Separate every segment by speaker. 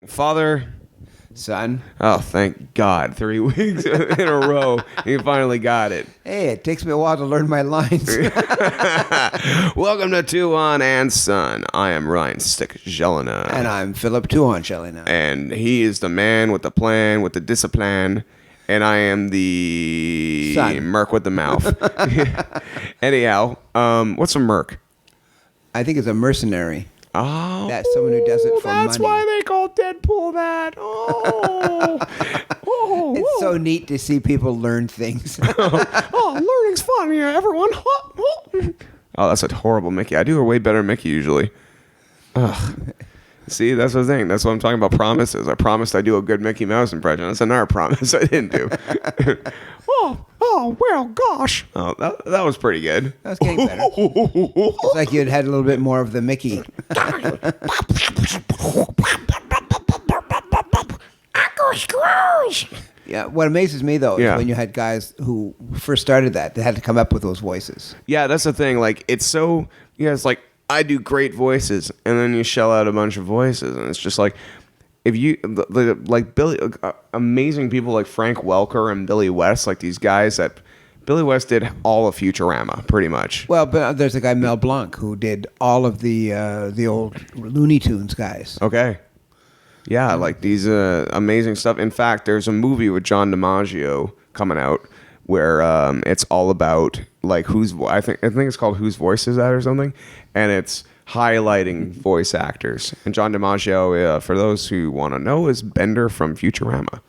Speaker 1: Father,
Speaker 2: Son.
Speaker 1: oh, thank God. 3 weeks in a row. You finally got it.
Speaker 2: Hey, it takes me a while to learn my lines.
Speaker 1: Welcome to Tuhon and Son. I am Ryan Stick-Jelena.
Speaker 2: And I'm Philip Tuhon Shelley now.
Speaker 1: And he is the man with the plan, with the discipline. And I am the
Speaker 2: Son.
Speaker 1: merc with the mouth. Anyhow, what's a merc?
Speaker 2: I think it's a mercenary.
Speaker 1: Oh,
Speaker 2: That's someone who does it for
Speaker 1: that's
Speaker 2: money.
Speaker 1: why they call Deadpool that. Oh,
Speaker 2: It's so neat to see people learn things.
Speaker 1: Oh, learning's fun here, everyone. Oh, that's a horrible Mickey. I do a way better Mickey usually. Ugh. See, that's the thing. That's what I'm talking about promises. I promised I'd do a good Mickey Mouse impression. That's another promise I didn't do. Well, gosh. Oh, that was pretty good.
Speaker 2: That was getting better. It's like you'd had a little bit more of the Mickey. Yeah, what amazes me, though, is when you had guys who first started that, they had to come up with those voices.
Speaker 1: Yeah, that's the thing. Like, it's so... Yeah, it's like, I do great voices, and then you shell out a bunch of voices, and it's just like... If you... Like, Billy... amazing people like Frank Welker and Billy West, like these guys that... Billy West did all of Futurama, pretty much.
Speaker 2: Well, but there's a guy, Mel Blanc, who did all of the old Looney Tunes guys.
Speaker 1: Okay. Yeah, like these amazing stuff. In fact, there's a movie with John DiMaggio coming out where it's all about like I think it's called Whose Voice Is That or something, and it's highlighting voice actors. And John DiMaggio, for those who want to know, is Bender from Futurama.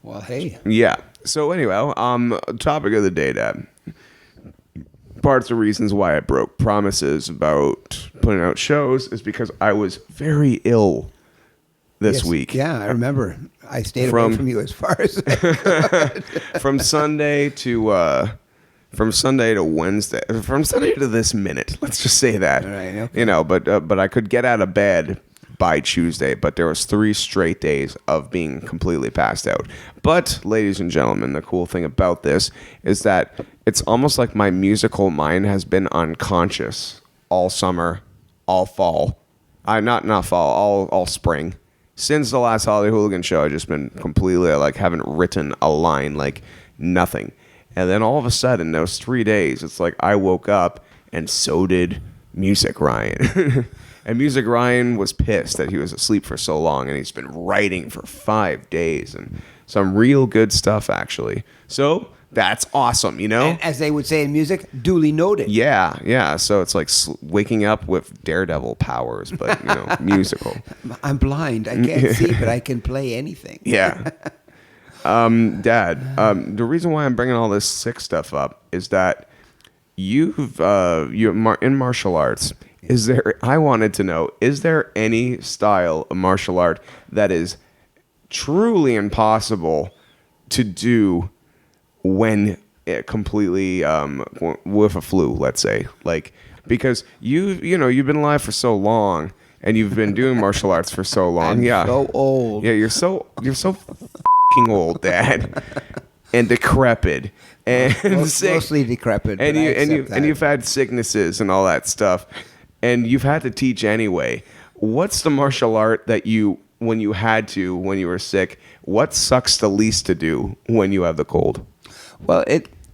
Speaker 2: Well, hey.
Speaker 1: Yeah. So anyway, topic of the day, Dad. Parts of reasons why I broke promises about putting out shows is because I was very ill this week.
Speaker 2: Yeah, I remember. I stayed away from you as far as
Speaker 1: from Sunday to Wednesday, from Sunday to this minute. Let's just say that.
Speaker 2: All right, okay.
Speaker 1: You know, but I could get out of bed by Tuesday, but there was 3 straight days of being completely passed out. But, ladies and gentlemen, the cool thing about this is that it's almost like my musical mind has been unconscious all summer, all fall. Not fall, all spring. Since the last Holiday Hooligan show, I've just been completely, like, haven't written a line, like, nothing. And then all of a sudden, those 3 days, it's like I woke up, and so did Music Ryan. And Music Ryan was pissed that he was asleep for so long, and he's been writing for 5 days, and some real good stuff, actually. So that's awesome, you know?
Speaker 2: And as they would say in music, duly noted.
Speaker 1: Yeah. So it's like waking up with Daredevil powers, but, you know, musical.
Speaker 2: I'm blind. I can't see, but I can play anything.
Speaker 1: Yeah. Dad, the reason why I'm bringing all this sick stuff up is that you're in martial arts. I wanted to know, is there any style of martial art that is truly impossible to do when it completely with a flu, let's say? Like, because you've been alive for so long and you've been doing martial arts for so long.
Speaker 2: I'm so old.
Speaker 1: Yeah, you're so f***ing old, Dad. And decrepit. And
Speaker 2: mostly decrepit.
Speaker 1: And you've had sicknesses and all that stuff. And you've had to teach anyway. What's the martial art that when you were sick, what sucks the least to do when you have the cold?
Speaker 2: Well,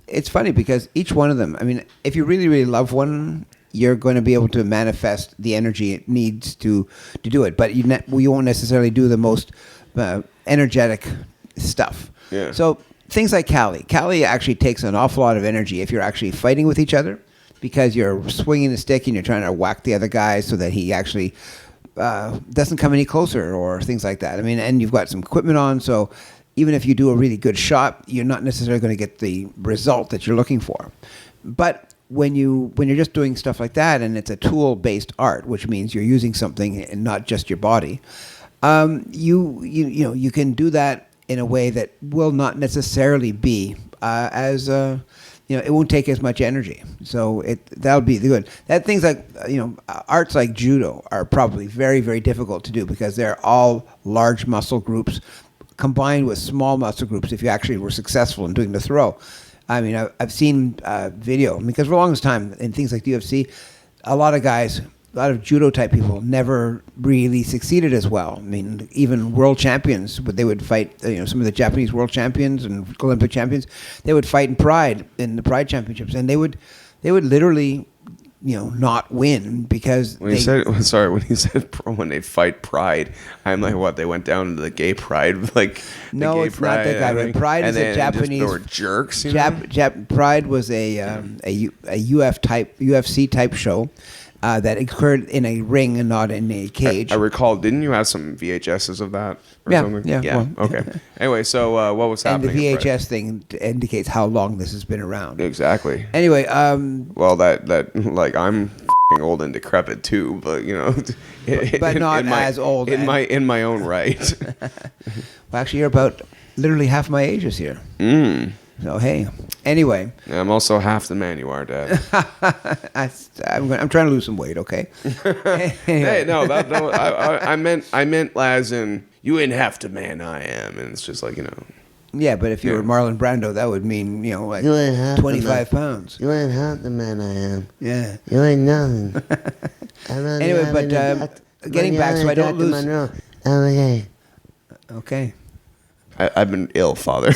Speaker 2: it's funny because each one of them, I mean, if you really, really love one, you're going to be able to manifest the energy it needs to do it. But you won't necessarily do the most energetic stuff.
Speaker 1: Yeah.
Speaker 2: So things like Kali. Kali actually takes an awful lot of energy if you're actually fighting with each other, because you're swinging the stick and you're trying to whack the other guy so that he actually doesn't come any closer or things like that. I mean, and you've got some equipment on, so even if you do a really good shot, you're not necessarily going to get the result that you're looking for. But when you're just doing stuff like that, and it's a tool-based art, which means you're using something and not just your body, you can do that in a way that will not necessarily be it won't take as much energy. So that'll be good. Things like, arts like judo are probably very, very difficult to do because they're all large muscle groups combined with small muscle groups if you actually were successful in doing the throw. I mean, I've seen video, because for the longest time in things like the UFC, a lot of guys lot of judo type people never really succeeded as well. I mean, even world champions, but they would fight. Some of the Japanese world champions and Olympic champions, they would fight in the Pride championships, and they would literally, not win because
Speaker 1: when they fight Pride, I'm like, what? They went down to the gay Pride, like
Speaker 2: no,
Speaker 1: the gay
Speaker 2: it's not that guy. But Pride is a Japanese.
Speaker 1: They were jerks.
Speaker 2: Pride was a UFC type show. That occurred in a ring and not in a cage.
Speaker 1: I recall, didn't you have some VHSs of that or something?
Speaker 2: Yeah.
Speaker 1: Well, okay. Anyway, so what was happening?
Speaker 2: And the VHS thing indicates how long this has been around.
Speaker 1: Exactly.
Speaker 2: Anyway,
Speaker 1: well, that like I'm f***ing old and decrepit too, but
Speaker 2: but not as old
Speaker 1: in my own right.
Speaker 2: Well, actually, you're about literally half my age this year. So hey, anyway.
Speaker 1: Yeah, I'm also half the man you are, Dad.
Speaker 2: I'm trying to lose some weight. Okay.
Speaker 1: Hey, no, I meant as in you ain't half the man I am, and it's just like
Speaker 2: Yeah, but if you were Marlon Brando, that would mean like 25 pounds.
Speaker 3: You ain't half the man I am.
Speaker 2: Yeah.
Speaker 3: You ain't nothing.
Speaker 2: Anyway, but getting back, so I don't lose. Okay.
Speaker 1: I've been ill, Father.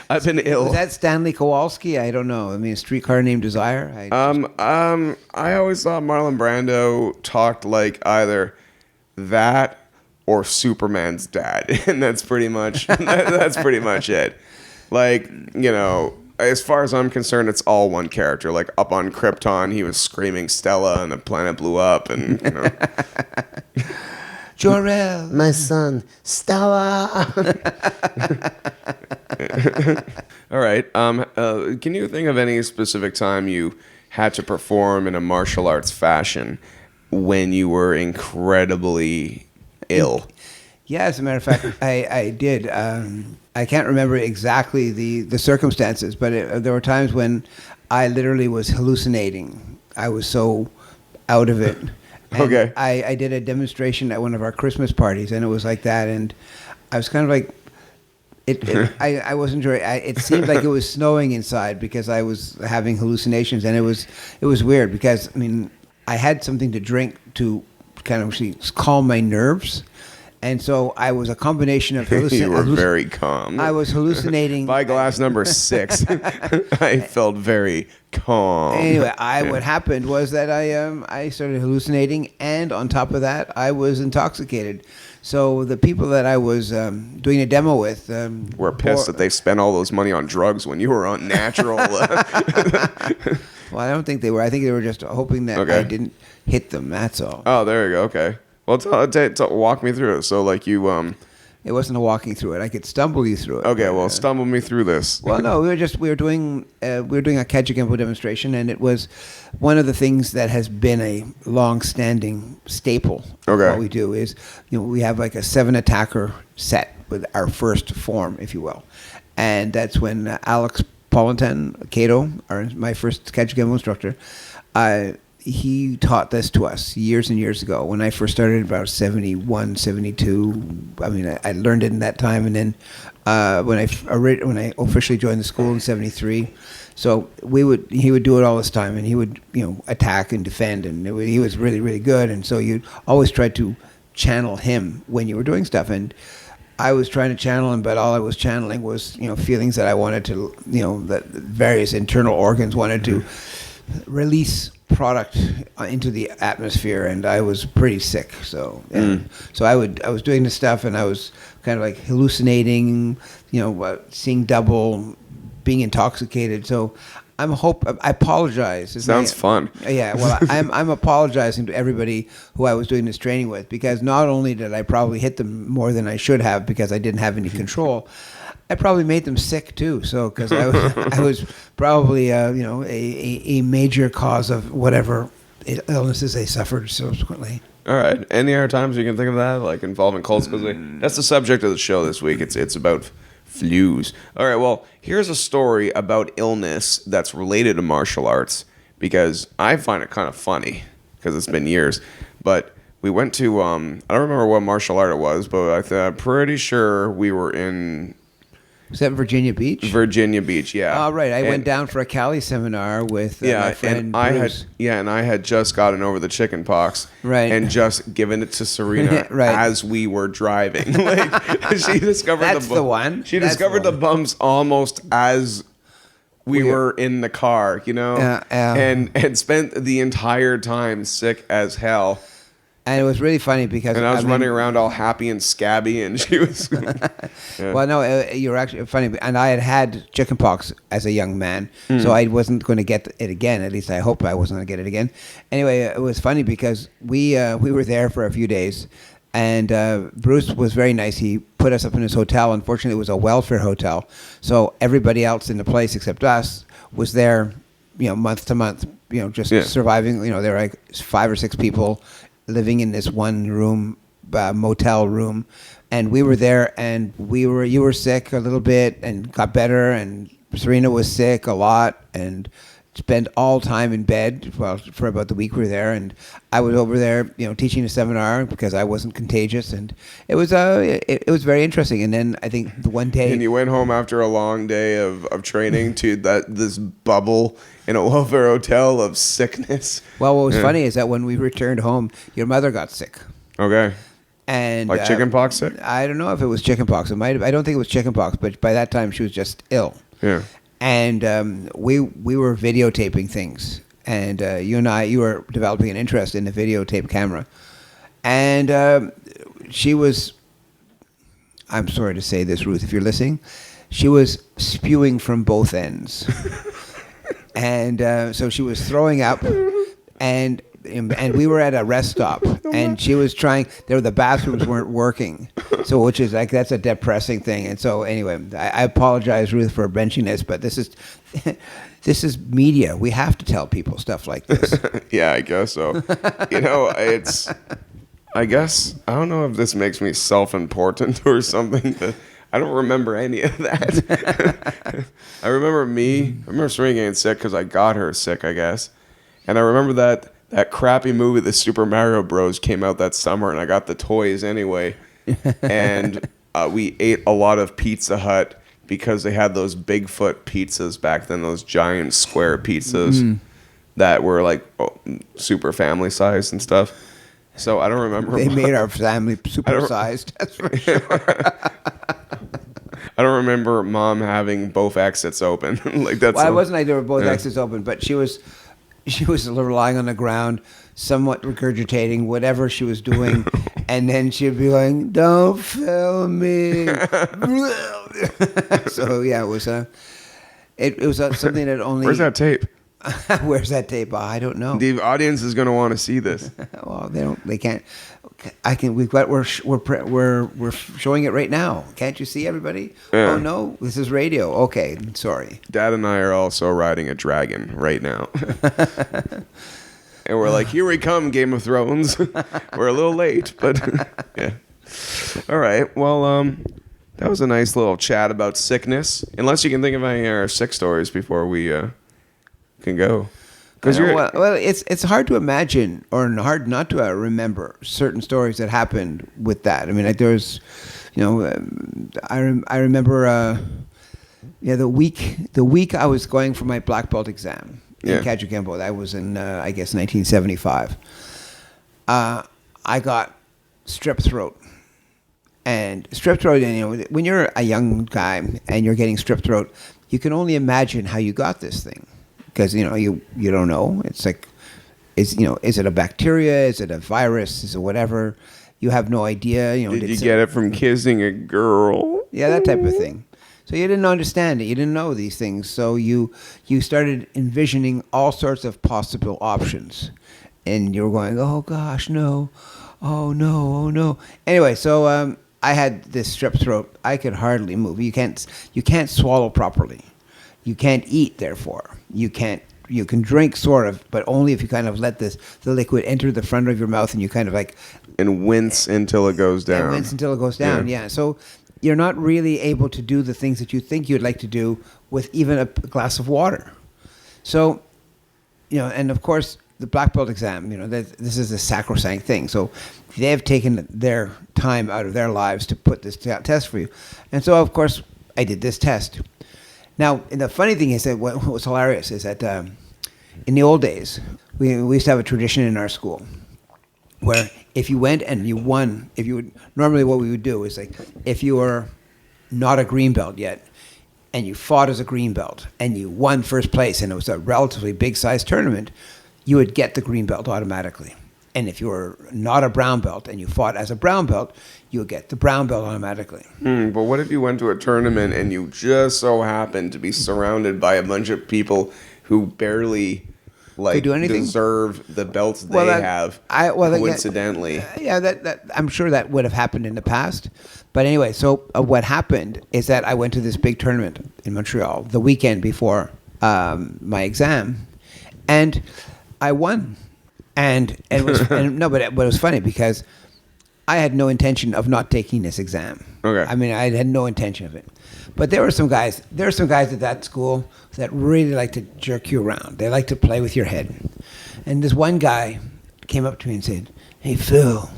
Speaker 1: I've been ill.
Speaker 2: Was that Stanley Kowalski? I don't know. I mean, a Streetcar Named Desire.
Speaker 1: I always thought Marlon Brando talked like either that or Superman's dad, and that's pretty much it. Like as far as I'm concerned, it's all one character. Like up on Krypton, he was screaming Stella, and the planet blew up, and
Speaker 2: Jor-El,
Speaker 3: my son, Stella.
Speaker 1: All right. Can you think of any specific time you had to perform in a martial arts fashion when you were incredibly ill?
Speaker 2: Yeah, as a matter of fact, I did. I can't remember exactly the circumstances, but there were times when I literally was hallucinating. I was so out of it. And
Speaker 1: okay.
Speaker 2: I did a demonstration at one of our Christmas parties, and it was like that, and I was kind of like, I wasn't sure. It seemed like it was snowing inside because I was having hallucinations, and it was weird because I had something to drink to kind of calm my nerves. And so I was a combination of
Speaker 1: You were very calm.
Speaker 2: I was hallucinating.
Speaker 1: By glass number 6, I felt very calm.
Speaker 2: Anyway, what happened was that I started hallucinating, and on top of that, I was intoxicated. So the people that I was doing a demo with
Speaker 1: were pissed that they spent all those money on drugs when you were on natural.
Speaker 2: Well, I don't think they were. I think they were just hoping that I didn't hit them. That's all.
Speaker 1: Oh, there you go. Okay. Well, walk me through it. So, like you,
Speaker 2: it wasn't a walking through it. I could stumble you through it.
Speaker 1: Okay, well, stumble me through this.
Speaker 2: Well, no, we were doing a Kajukenbo demonstration, and it was one of the things that has been a long-standing staple.
Speaker 1: Okay.
Speaker 2: What we do is, we have like a 7-attacker set with our first form, if you will, and that's when Alex Politan, Kato, my first Kajukenbo instructor, he taught this to us years and years ago when I first started, about 71, 72. I learned it in that time, and then when I officially joined the school in 73. So he would do it all this time, and he would attack and defend, and he was really, really good. And so you always tried to channel him when you were doing stuff, and I was trying to channel him, but all I was channeling was feelings that I wanted to that various internal organs wanted to release product into the atmosphere, and I was pretty sick. So so I was doing this stuff, and I was kind of like hallucinating, seeing double, being intoxicated. So I apologize.
Speaker 1: Sounds fun.
Speaker 2: Yeah, well, I'm apologizing to everybody who I was doing this training with, because not only did I probably hit them more than I should have because I didn't have any control, I probably made them sick too. So because I was probably a major cause of whatever illnesses they suffered subsequently.
Speaker 1: All right. Any other times you can think of that, like involving cults? Because that's the subject of the show this week. It's about flus. All right. Well, here's a story about illness that's related to martial arts, because I find it kind of funny because it's been years. But we went to I don't remember what martial art it was, but I'm pretty sure we were in.
Speaker 2: Was that Virginia Beach?
Speaker 1: Virginia Beach, yeah.
Speaker 2: Oh, right. I
Speaker 1: And-
Speaker 2: went down for a Cali seminar with my friend
Speaker 1: and I
Speaker 2: Bruce.
Speaker 1: had just gotten over the chicken pox,
Speaker 2: Right.
Speaker 1: and just given it to Serena
Speaker 2: Right.
Speaker 1: as we were driving. Like she discovered
Speaker 2: That's the one.
Speaker 1: She
Speaker 2: That's
Speaker 1: discovered
Speaker 2: the
Speaker 1: the
Speaker 2: one.
Speaker 1: bumps almost as we were in the car, you know,
Speaker 2: Yeah.
Speaker 1: and spent the entire time sick as hell.
Speaker 2: And it was really funny because
Speaker 1: And I was
Speaker 2: mean,
Speaker 1: running around all happy and scabby, and she was.
Speaker 2: Well, no, you were actually funny. And I had chickenpox as a young man,
Speaker 1: Hmm.
Speaker 2: so I wasn't going to get it again. At least I hope I wasn't going to get it again. Anyway, it was funny because we were there for a few days, and Bruce was very nice. He put us up in his hotel. Unfortunately, it was a welfare hotel, so everybody else in the place except us was there, month to month, just surviving. There were like 5 or 6 people living in this one room, motel room, and we were there, and you were sick a little bit and got better, and Serena was sick a lot and spent all time in bed for about the week we were there, and I was over there teaching a seminar because I wasn't contagious, and it was very interesting. And then I think the one day,
Speaker 1: And you went home after a long day of training to this bubble in a welfare hotel of sickness.
Speaker 2: well, what was funny is that when we returned home, your mother got sick.
Speaker 1: Okay.
Speaker 2: And
Speaker 1: Like chickenpox sick?
Speaker 2: I don't know if it was chickenpox. It might have, I don't think it was chickenpox, but by that time she was just ill.
Speaker 1: Yeah.
Speaker 2: And we were videotaping things, and you were developing an interest in the videotape camera, and she was. I'm sorry to say this, Ruth, if you're listening, she was spewing from both ends, and so she was throwing up, and we were at a rest stop, and she was trying. The bathrooms weren't working, so which is like that's a depressing thing. And so anyway, I apologize, Ruth, for mentioning this, but this is media. We have to tell people stuff like this.
Speaker 1: Yeah, I guess so. I guess, I don't know if this makes me self-important or something, but I don't remember any of that. I remember Serena getting sick because I got her sick, I guess. And I remember that crappy movie, the Super Mario Bros. Came out that summer, and I got the toys anyway. And we ate a lot of Pizza Hut because they had those Bigfoot pizzas back then, those giant square pizzas that were like super family sized and stuff. So I don't remember.
Speaker 2: They made our family supersized. That's for sure.
Speaker 1: I don't remember Mom having both exits open. Like that's.
Speaker 2: Well, it wasn't like they were both exits open, but she was lying on the ground, somewhat regurgitating whatever she was doing, and then she'd be going, "Don't film me." So yeah, it was something that only.
Speaker 1: Where's that tape?
Speaker 2: Where's that tape? I don't know.
Speaker 1: The audience is going to want to see this.
Speaker 2: Well, they don't. They can't. I can. We're showing it right now. Can't you see, everybody?
Speaker 1: Yeah.
Speaker 2: Oh no, this is radio. Okay, sorry.
Speaker 1: Dad and I are also riding a dragon right now. And we're like, here we come, Game of Thrones. We're a little late, but yeah. All right. Well, that was a nice little chat about sickness. Unless you can think of any other sick stories before we can go.
Speaker 2: Well, it's hard to imagine or hard not to remember certain stories that happened with that. I mean, like there's, I remember, the week I was going for my black belt exam in Kajukenbo. That was in I guess 1975. I got strep throat. And strep throat, when you're a young guy and you're getting strep throat, you can only imagine how you got this thing. Because you don't know. It's like, is it a bacteria? Is it a virus? Is it whatever? You have no idea.
Speaker 1: Did you get it from kissing a girl?
Speaker 2: Yeah, that type of thing. So you didn't understand it. You didn't know these things. So you started envisioning all sorts of possible options, and you were going, "Oh gosh, no! Oh no! Oh no!" Anyway, so I had this strep throat. I could hardly move. You can't swallow properly. You can't eat, therefore. You can drink sort of, but only if you kind of let the liquid enter the front of your mouth and you kind of like...
Speaker 1: And wince until it goes down.
Speaker 2: And wince until it goes down, yeah. So you're not really able to do the things that you think you'd like to do with even a glass of water. So, and of course, the black belt exam, this is a sacrosanct thing. So they have taken their time out of their lives to put this test for you. And so, of course, I did this test. Now, and the funny thing is that what was hilarious is that in the old days, we used to have a tradition in our school where if you went and you won, normally what we would do is like, if you were not a green belt yet, and you fought as a green belt, and you won first place, and it was a relatively big-sized tournament, you would get the green belt automatically. And if you were not a brown belt, and you fought as a brown belt, you would get the brown belt automatically.
Speaker 1: But what if you went to a tournament and you just so happened to be surrounded by a bunch of people who barely
Speaker 2: do anything?
Speaker 1: deserve the belts they have coincidentally?
Speaker 2: Yeah, that I'm sure that would have happened in the past. But anyway, so what happened is that I went to this big tournament in Montreal the weekend before my exam, and I won. And it was but it was funny because I had no intention of not taking this exam.
Speaker 1: Okay.
Speaker 2: I mean, I had no intention of it. But there were some guys at that school that really like to jerk you around. They like to play with your head. And this one guy came up to me and said, "Hey, Phil,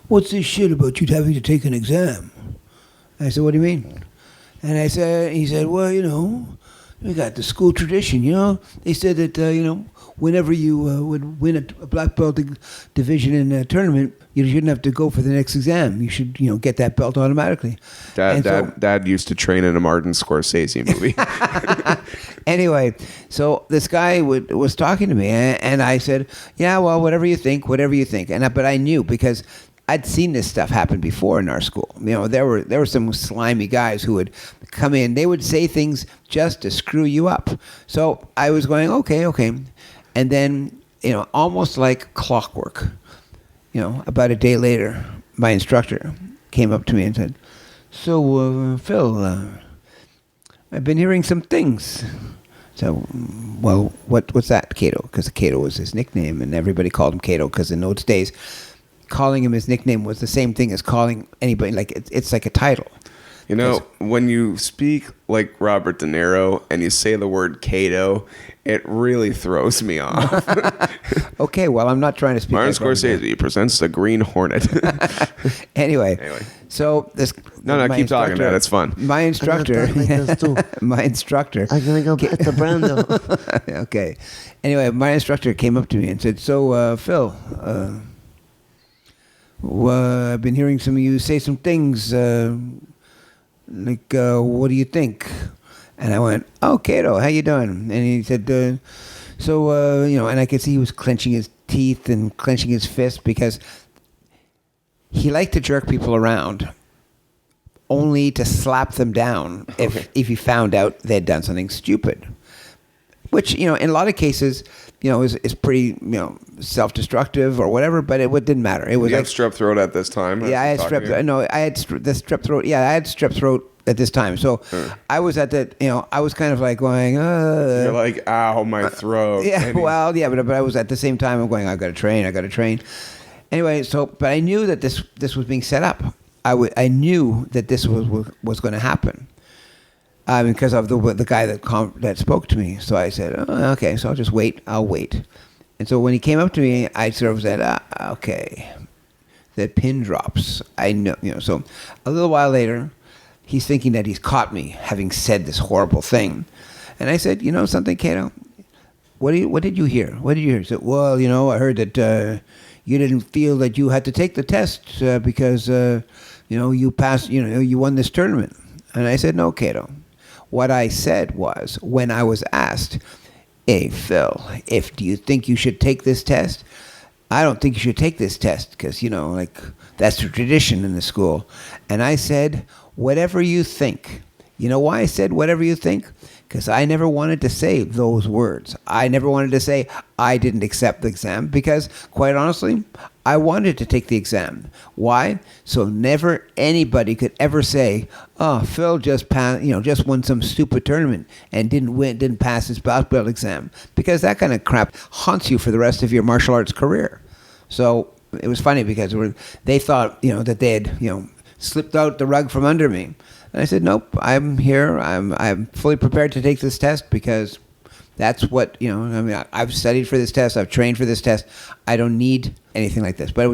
Speaker 2: what's this shit about you having to take an exam?" I said, "What do you mean?" And he said, "Well, we got the school tradition, They said that, whenever you would win a black belt division in a tournament, you shouldn't have to go for the next exam. You should, get that belt automatically."
Speaker 1: Dad used to train in a Martin Scorsese movie.
Speaker 2: Anyway, so this guy was talking to me, and I said, "Yeah, well, whatever you think. But I knew because I'd seen this stuff happen before in our school. There were some slimy guys who would come in. They would say things just to screw you up. So I was going, okay. And then, almost like clockwork, about a day later, my instructor came up to me and said, "So, Phil, I've been hearing some things." So, well, what's that, Cato? Because Cato was his nickname, and everybody called him Cato because in those days, calling him his nickname was the same thing as calling anybody, like it's like a title.
Speaker 1: When you speak like Robert De Niro and you say the word Cato, it really throws me off.
Speaker 2: Okay, well, I'm not trying to speak.
Speaker 1: Martin Scorsese presents the Green Hornet.
Speaker 2: Anyway, so this.
Speaker 1: No, keep talking, man. It's fun.
Speaker 2: My instructor. My instructor.
Speaker 3: I'm gonna go back to Brando.
Speaker 2: Okay. Anyway, my instructor came up to me and said, "So, Phil, I've been hearing some of you say some things. What do you think?" And I went, "Oh, Cato, how you doing?" And he said, and I could see he was clenching his teeth and clenching his fist because he liked to jerk people around only to slap them down if he found out they'd done something stupid. Which, in a lot of cases, is pretty, self-destructive or whatever, but it didn't matter. It was
Speaker 1: you have strep throat at this time?
Speaker 2: Yeah, I had strep throat. No, I had the strep throat. Yeah, I had strep throat at this time. So I was at that, I was kind of like going,
Speaker 1: You're like, ow, my throat.
Speaker 2: Yeah, well, yeah, but I was at the same time, I'm going, I got to train. Anyway, but I knew that this was being set up. I knew that this was going to happen. Because of the guy that spoke to me. So I said, "Oh, okay, so I'll just wait. I'll wait." And so when he came up to me, I sort of said, "Okay." The pin drops. I know, So a little while later, he's thinking that he's caught me having said this horrible thing. And I said, "You know something, Cato? What did you hear? What did you hear?" He said, "Well, I heard that you didn't feel that you had to take the test because, you passed, you won this tournament." And I said, "No, Cato. What I said was, when I was asked, 'Hey, Phil, do you think you should take this test?' I don't think you should take this test because, that's the tradition in the school." And I said, "Whatever you think." You know why I said whatever you think? Because I never wanted to say those words. I never wanted to say I didn't accept the exam because, quite honestly, I wanted to take the exam. Why? So never anybody could ever say, "Oh, Phil just won some stupid tournament and didn't pass his black belt exam," because that kind of crap haunts you for the rest of your martial arts career. So it was funny because they thought that they had slipped out the rug from under me. And I said, "Nope, I'm here. I'm fully prepared to take this test because that's what, I've studied for this test. I've trained for this test. I don't need anything like this." But it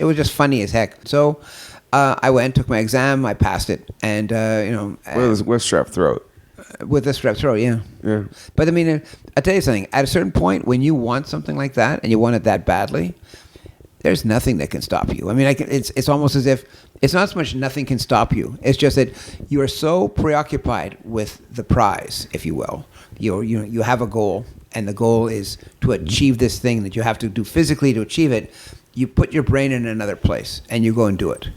Speaker 2: was just funny as heck. So I went, took my exam, I passed it, and
Speaker 1: With strep throat.
Speaker 2: with the strep throat, yeah.
Speaker 1: Yeah.
Speaker 2: But I mean, I tell you something. At a certain point, when you want something like that and you want it that badly, there's nothing that can stop you. I mean, it's almost as if it's not so much nothing can stop you. It's just that you are so preoccupied with the prize, if you will. You have a goal, and the goal is to achieve this thing that you have to do physically to achieve it. You put your brain in another place, and you go and do it.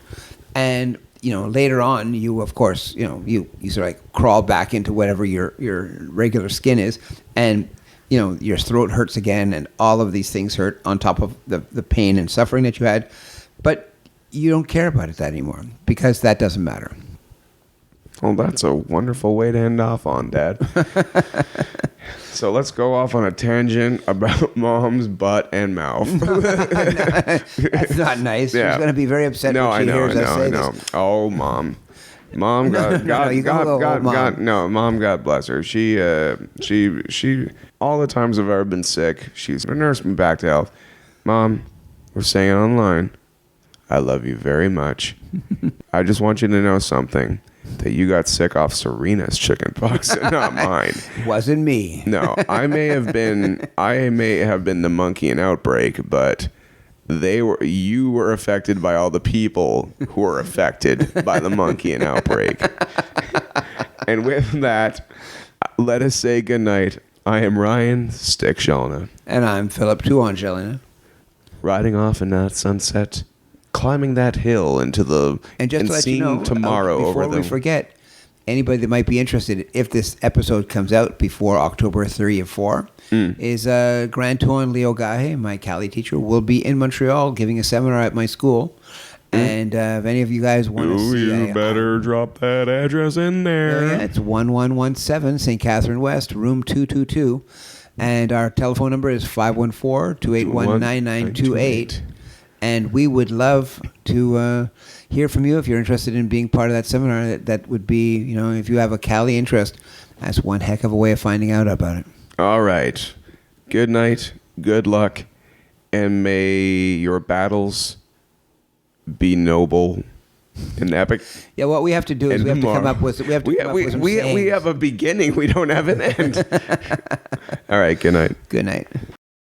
Speaker 2: And later on, you of course, you sort of like crawl back into whatever your regular skin is, and your throat hurts again, and all of these things hurt on top of the pain and suffering that you had. But you don't care about it that anymore because that doesn't matter.
Speaker 1: Well, that's a wonderful way to end off on, Dad. So let's go off on a tangent about Mom's butt and mouth.
Speaker 2: That's not nice.
Speaker 1: Yeah.
Speaker 2: She's going to be very upset when she hears us say this.
Speaker 1: Oh, Mom. Mom, God, Mom, God bless her. She, all the times I've ever been sick, she's nursed me back to health. Mom, we're saying it online. I love you very much. I just want you to know something. That you got sick off Serena's chickenpox and not mine.
Speaker 2: Wasn't me.
Speaker 1: No, I may have been the monkey in outbreak, but you were affected by all the people who were affected by the monkey in outbreak. And with that, let us say goodnight. I am Ryan Stick Shelna.
Speaker 2: And I'm Philip Tuhon Shelna.
Speaker 1: Riding off in that sunset, climbing that hill into the
Speaker 2: and just to let you know,
Speaker 1: tomorrow
Speaker 2: before we forget, anybody that might be interested, if this episode comes out before October 3 or 4, is Grand Tuhon Leo Gahe, my Cali teacher, will be in Montreal giving a seminar at my school. And if any of you guys want to see...
Speaker 1: You better drop that address in there.
Speaker 2: Yeah, it's 1117 St. Catherine West, room 222. And our telephone number is 514-281-9928. And we would love to hear from you if you're interested in being part of that seminar. That would be, if you have a Cali interest, that's one heck of a way of finding out about it.
Speaker 1: All right. Good night. Good luck. And may your battles be noble and epic.
Speaker 2: Yeah, what we have to do is we have to come up with some sayings.
Speaker 1: We have a beginning. We don't have an end. All right. Good night.
Speaker 2: Good night.